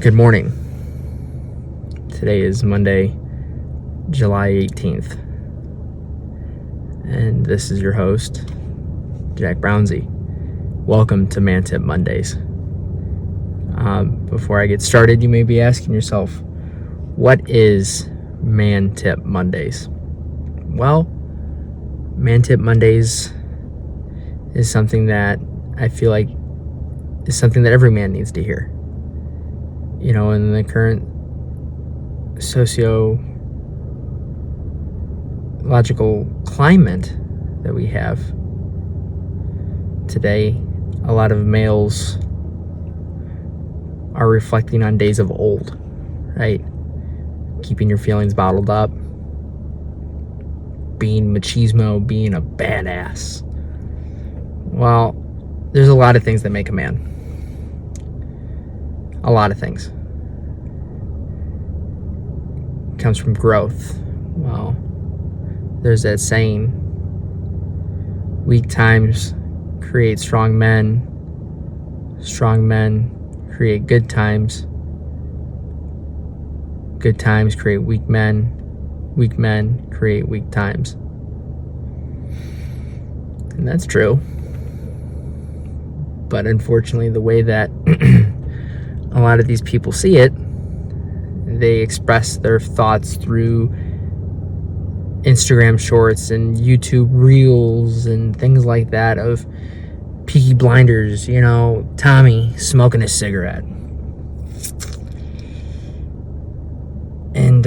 Good morning. Today is Monday, July 18th. And this is your host, Jack Brownsy. Welcome to Man Tip Mondays. Before I get started, you may be asking yourself, what is Man Tip Mondays? Well, Man Tip Mondays is something that I feel like is something that every man needs to hear. You know, in the current sociological climate that we have today, a lot of males are reflecting on days of old, right? Keeping your feelings bottled up, being machismo, being a badass. Well, there's a lot of things that make a man. A lot of things. It comes from growth. Well, there's that saying, weak times create strong men create good times create weak men create weak times. And that's true. But unfortunately, the way that a lot of these people see it, they express their thoughts through Instagram shorts and YouTube reels and things like that of Peaky Blinders, you know, Tommy smoking a cigarette. And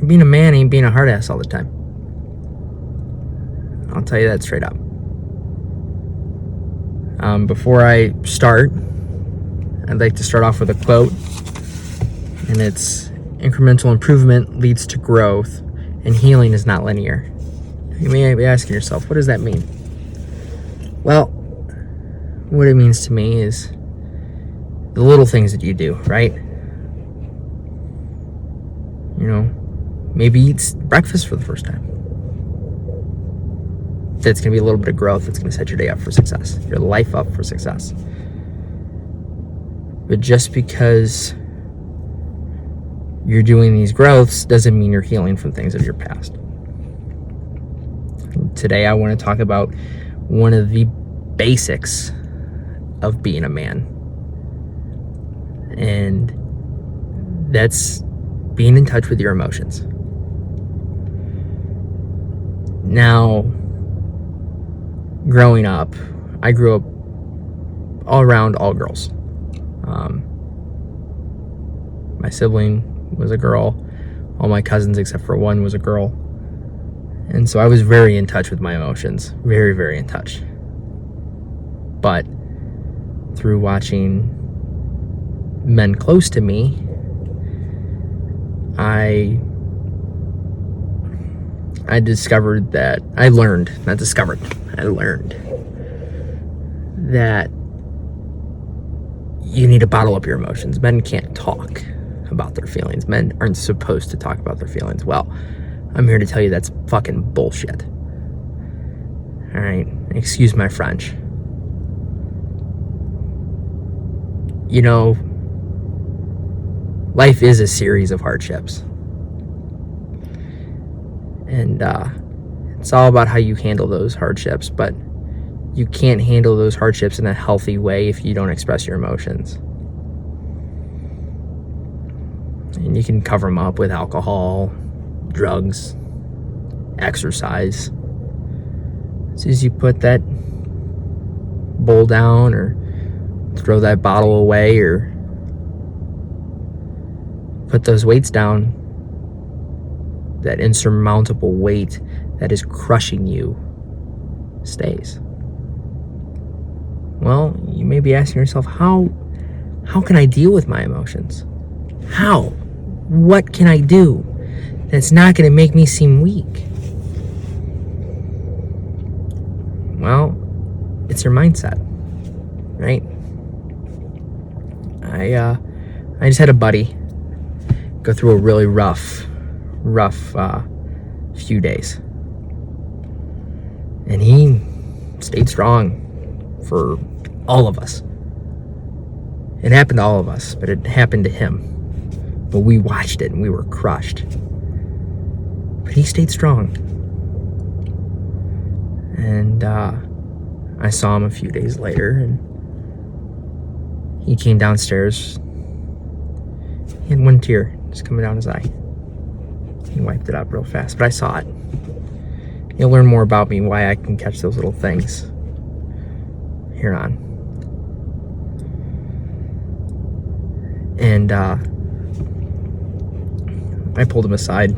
being a man ain't being a hard ass all the time. I'll tell you that straight up. Before I start, I'd like to start off with a quote, and it's, incremental improvement leads to growth, and healing is not linear. You may be asking yourself, what does that mean? Well, what it means to me is the little things that you do, right? You know, maybe eat breakfast for the first time. That's going to be a little bit of growth. That's going to set your day up for success, your life up for success. But just because you're doing these growths doesn't mean you're healing from things of your past. Today, I want to talk about one of the basics of being a man. And that's being in touch with your emotions. Now, growing up, I grew up all around all girls. My sibling was a girl. All my cousins except for one was a girl. And so I was very in touch with my emotions. Very, very in touch. But through watching men close to me, I learned that you need to bottle up your emotions. Men can't talk about their feelings. Men aren't supposed to talk about their feelings. Well, I'm here to tell you that's fucking bullshit. All right, excuse my French. You know, life is a series of hardships. And it's all about how you handle those hardships, but you can't handle those hardships in a healthy way if you don't express your emotions. And you can cover them up with alcohol, drugs, exercise. As soon as you put that bowl down or throw that bottle away or put those weights down, that insurmountable weight that is crushing you stays. Well, you may be asking yourself, how can I deal with my emotions? How? What can I do that's not going to make me seem weak? Well, it's your mindset, right? I just had a buddy go through a really rough few days, and he stayed strong for All of us. It happened to all of us, but it happened to him. But we watched it and we were crushed. But he stayed strong. And I saw him a few days later, and he came downstairs. He had one tear just coming down his eye. He wiped it up real fast, but I saw it. You'll learn more about me, why I can catch those little things here on. And I pulled him aside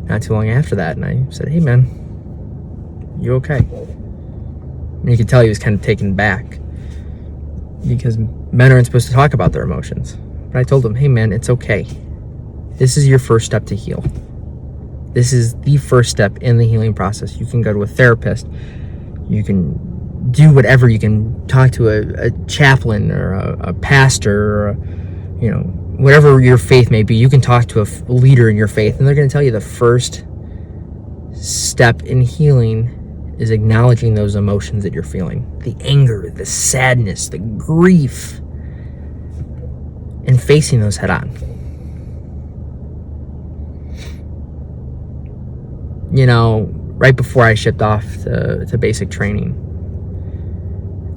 not too long after that, and I said, "Hey, man, you okay?" And you could tell he was kind of taken back, because men aren't supposed to talk about their emotions. But I told him, "Hey, man, it's okay. This is your first step to heal. This is the first step in the healing process. You can go to a therapist. You can do whatever. You can talk to a chaplain or a pastor, or whatever your faith may be. You can talk to a leader in your faith, and they're going to tell you the first step in healing is acknowledging those emotions that you're feeling. The anger, the sadness, the grief, and facing those head on. Right before I shipped off to basic training,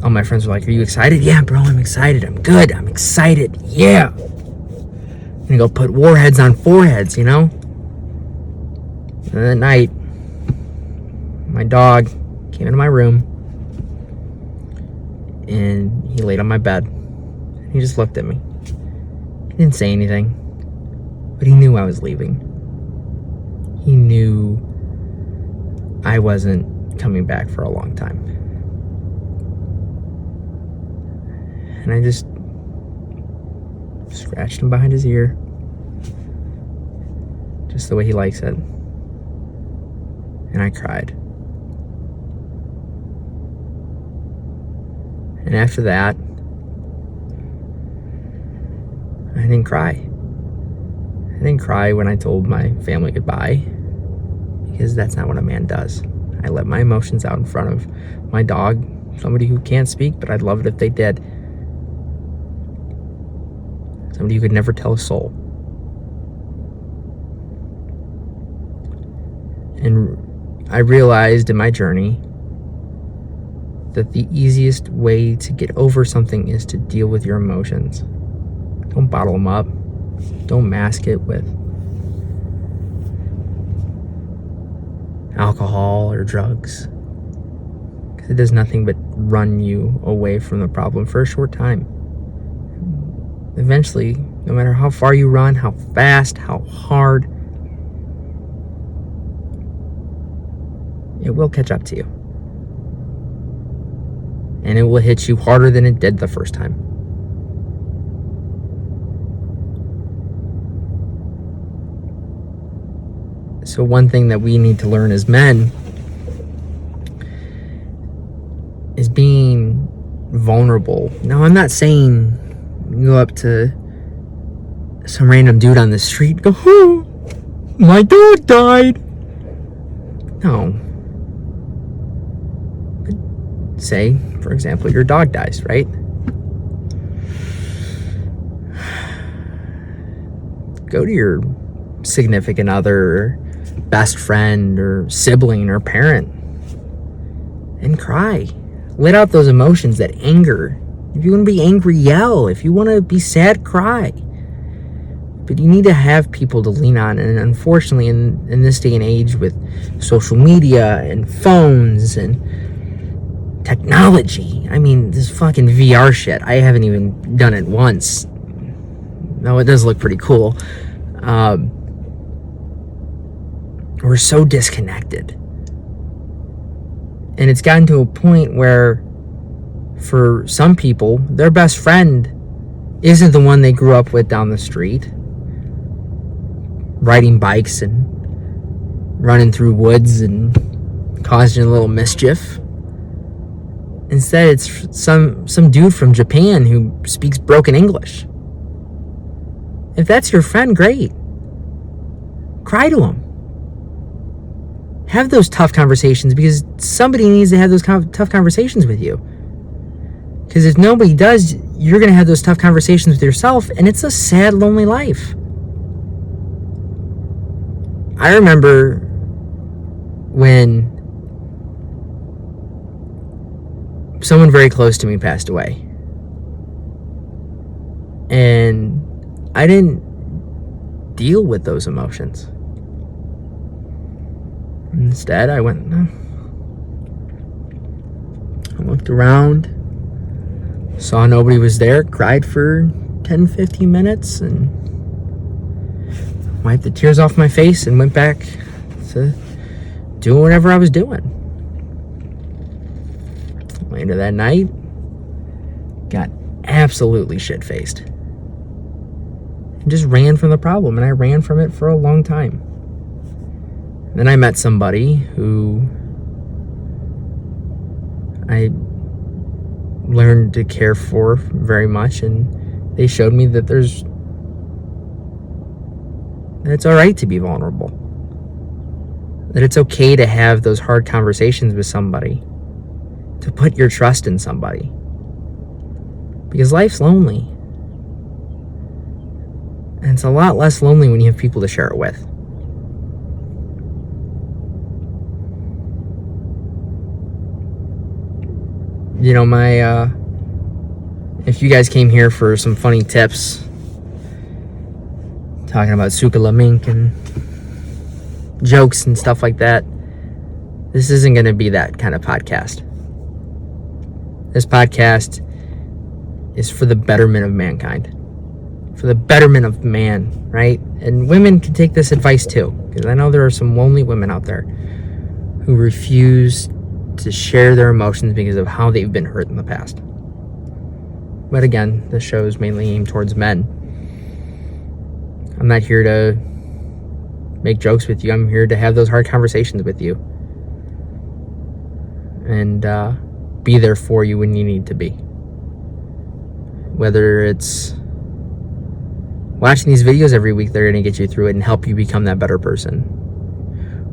all my friends were like, "Are you excited?" "Yeah, bro, I'm excited. I'm good. I'm excited. Yeah. I'm gonna go put warheads on foreheads, And that night, my dog came into my room, and he laid on my bed. He just looked at me. He didn't say anything, but he knew I was leaving. He knew I wasn't coming back for a long time. And I just scratched him behind his ear, just the way he likes it. And I cried. And after that, I didn't cry. I didn't cry when I told my family goodbye, because that's not what a man does. I let my emotions out in front of my dog, somebody who can't speak, but I'd love it if they did. Somebody who could never tell a soul. And I realized in my journey that the easiest way to get over something is to deal with your emotions. Don't bottle them up. Don't mask it with alcohol or drugs, because it does nothing but run you away from the problem for a short time. Eventually, no matter how far you run, how fast, how hard, it will catch up to you. And it will hit you harder than it did the first time. So one thing that we need to learn as men is being vulnerable. Now, I'm not saying you go up to some random dude on the street and go, "Oh, my dog died." No. But say, for example, your dog dies, right? Go to your significant other, best friend, or sibling, or parent, and cry. Let out those emotions, that anger. If you want to be angry, yell. If you want to be sad, cry. But you need to have people to lean on. And unfortunately, in this day and age, with social media and phones and technology, this fucking VR shit, I haven't even done it once. No, it does look pretty cool. We're so disconnected. And it's gotten to a point where, for some people, their best friend isn't the one they grew up with down the street, riding bikes and running through woods and causing a little mischief. Instead, it's some dude from Japan who speaks broken English. If that's your friend, great. Cry to him. Have those tough conversations, because somebody needs to have those tough conversations with you. Because if nobody does, you're going to have those tough conversations with yourself, and it's a sad, lonely life. I remember when someone very close to me passed away. And I didn't deal with those emotions. Instead, I looked around, saw nobody was there, cried for 10, 15 minutes, and wiped the tears off my face and went back to doing whatever I was doing. Later that night, got absolutely shit-faced. And just ran from the problem, and I ran from it for a long time. Then I met somebody who I learned to care for very much, and they showed me that it's all right to be vulnerable. That it's okay to have those hard conversations with somebody, to put your trust in somebody. Because life's lonely. And it's a lot less lonely when you have people to share it with. You know, if you guys came here for some funny tips, talking about willink and jokes and stuff like that, this isn't going to be that kind of podcast. This podcast is for the betterment of mankind, for the betterment of man, right? And women can take this advice too, because I know there are some lonely women out there who refuse to share their emotions because of how they've been hurt in the past. But again, this show is mainly aimed towards men. I'm not here to make jokes with you. I'm here to have those hard conversations with you. And be there for you when you need to be. Whether it's watching these videos every week, they're going to get you through it and help you become that better person.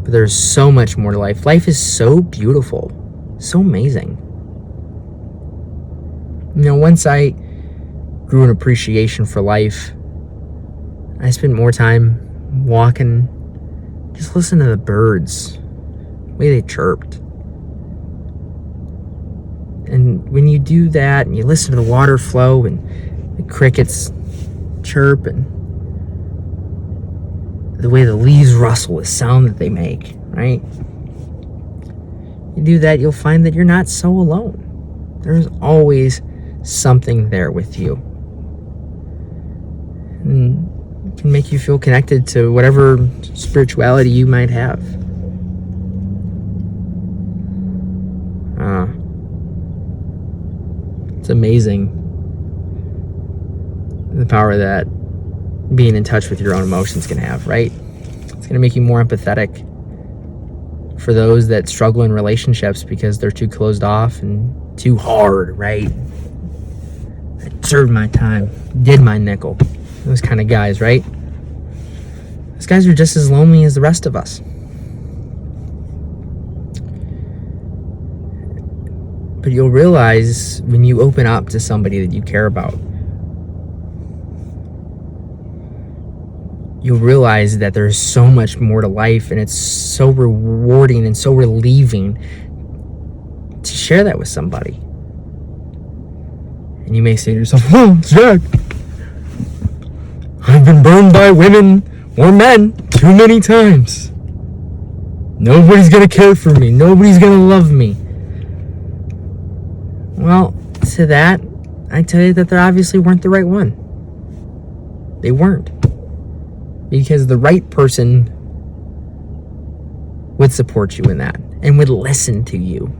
But there's so much more to life. Life is so beautiful, so amazing. You know, once I grew an appreciation for life, I spent more time walking, just listening to the birds, the way they chirped. And when you do that and you listen to the water flow and the crickets chirp and the way the leaves rustle, the sound that they make, right? You do that, you'll find that you're not so alone. There's always something there with you. And it can make you feel connected to whatever spirituality you might have. It's amazing the power that being in touch with your own emotions can have, right? It's going to make you more empathetic for those that struggle in relationships because they're too closed off and too hard, right? I served my time, did my nickel. Those kind of guys, right? Those guys are just as lonely as the rest of us. But you'll realize when you open up to somebody that you care about, you'll realize that there's so much more to life, and it's so rewarding and so relieving to share that with somebody. And you may say to yourself, "Oh, Jack, I've been burned by women or men too many times. Nobody's gonna care for me. Nobody's gonna love me." Well, to that, I tell you that they obviously weren't the right one. They weren't. Because the right person would support you in that and would listen to you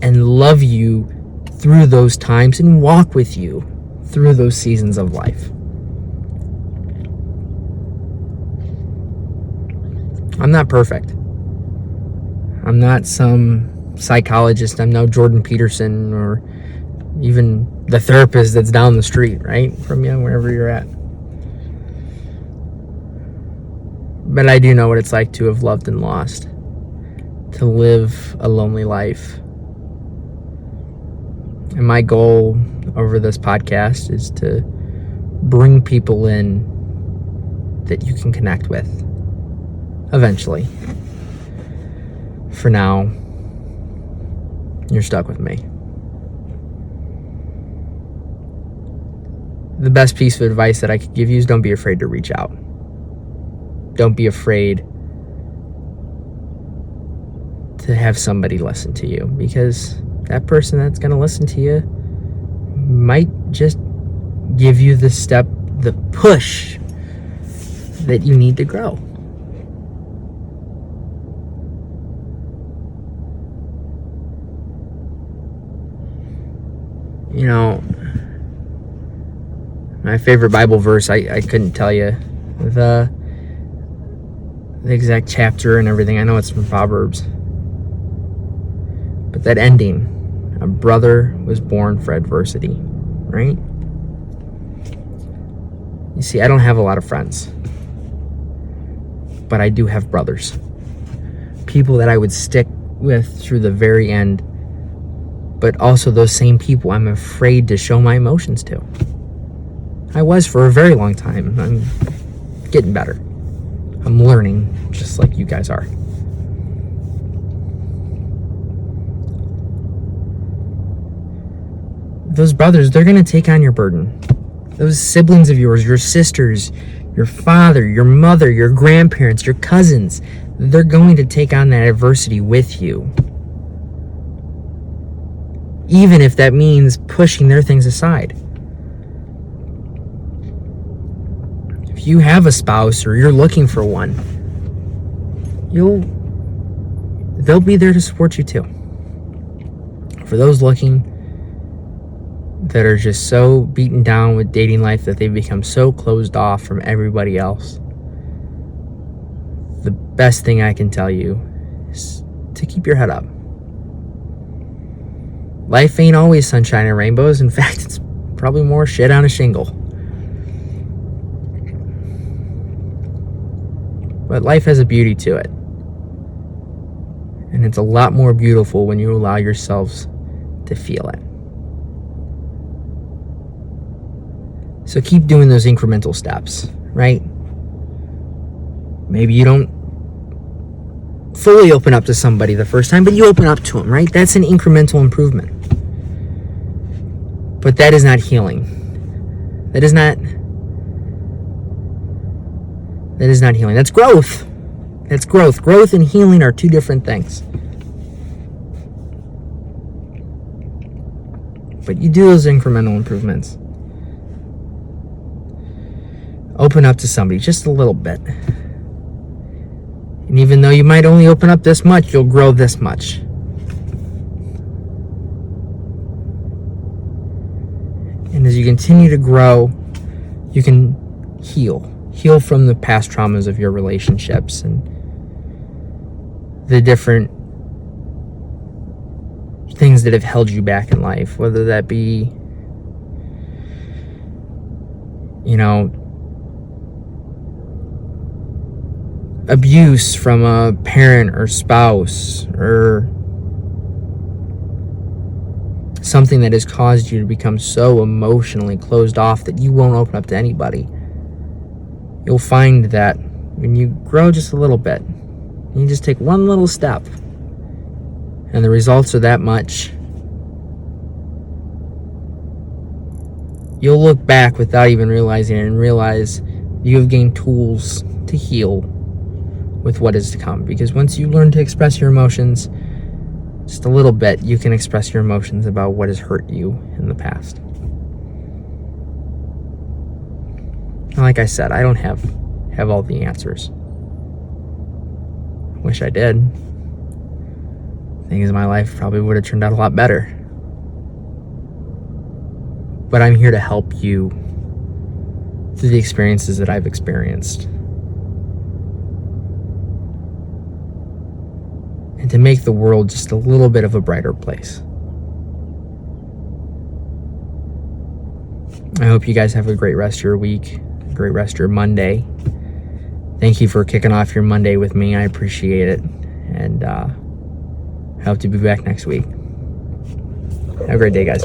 and love you through those times and walk with you through those seasons of life. I'm not perfect. I'm not some psychologist. I'm no Jordan Peterson or even the therapist that's down the street, right, from you, wherever you're at. But I do know what it's like to have loved and lost, to live a lonely life, And my goal over this podcast is to bring people in that you can connect with eventually. For now, you're stuck with me. The best piece of advice that I could give you is don't be afraid to reach out. Don't be afraid to have somebody listen to you, because that person that's going to listen to you might just give you the push that you need to grow. You know, my favorite Bible verse, I couldn't tell you the exact chapter and everything. I know it's from Proverbs. But that ending, a brother was born for adversity, right? You see, I don't have a lot of friends, but I do have brothers. People that I would stick with through the very end, but also those same people I'm afraid to show my emotions to. I was for a very long time. I'm getting better. I'm learning, just like you guys are. Those brothers, they're going to take on your burden. Those siblings of yours, your sisters, your father, your mother, your grandparents, your cousins, they're going to take on that adversity with you. Even if that means pushing their things aside. If you have a spouse or you're looking for one, they'll be there to support you too. For those looking that are just so beaten down with dating life that they've become so closed off from everybody else, the best thing I can tell you is to keep your head up. Life ain't always sunshine and rainbows. In fact, it's probably more shit on a shingle. But life has a beauty to it. And it's a lot more beautiful when you allow yourselves to feel it. So keep doing those incremental steps, right? Maybe you don't fully open up to somebody the first time, but you open up to them, right? That's an incremental improvement. But that is not healing. That is not healing. That's growth. That's growth. Growth and healing are two different things. But you do those incremental improvements. Open up to somebody just a little bit. And even though you might only open up this much, you'll grow this much. And as you continue to grow, you can heal. Heal from the past traumas of your relationships and the different things that have held you back in life, whether that be, abuse from a parent or spouse, or something that has caused you to become so emotionally closed off that you won't open up to anybody. You'll find that when you grow just a little bit, you just take one little step, and the results are that much. You'll look back without even realizing it and realize you have gained tools to heal with what is to come. Because once you learn to express your emotions just a little bit, you can express your emotions about what has hurt you in the past. And like I said, I don't have all the answers. Wish I did. Things in my life probably would have turned out a lot better. But I'm here to help you through the experiences that I've experienced. And to make the world just a little bit of a brighter place. I hope you guys have a great rest of your week, a great rest of your Monday. Thank you for kicking off your Monday with me. I appreciate it. And I hope to be back next week. Have a great day, guys.